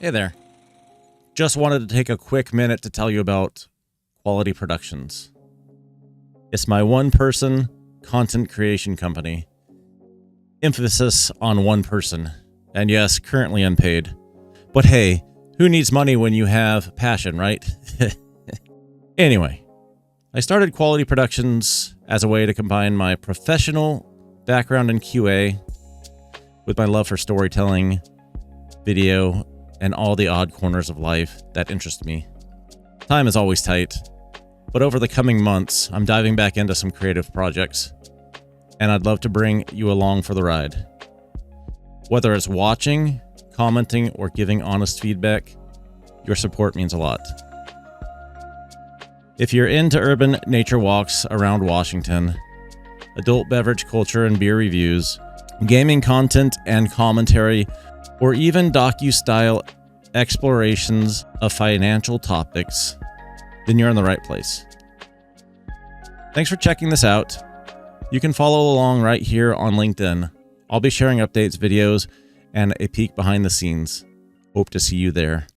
Hey there. Just wanted to take a quick minute to tell you about QAulity Productions. It's my one-person content creation company. Emphasis on one person. And yes, currently unpaid. But hey, who needs money when you have passion, right? Anyway, I started QAulity Productions as a way to combine my professional background in QA with my love for storytelling, video, and all the odd corners of life that interest me. Time is always tight, but over the coming months, I'm diving back into some creative projects, and I'd love to bring you along for the ride. Whether it's watching, commenting, or giving honest feedback, your support means a lot. If you're into urban nature walks around Washington, adult beverage culture and beer reviews, gaming content and commentary, or even docu-style explorations of financial topics, then you're in the right place. Thanks for checking this out. You can follow along right here on LinkedIn. I'll be sharing updates, videos, and a peek behind the scenes. Hope to see you there.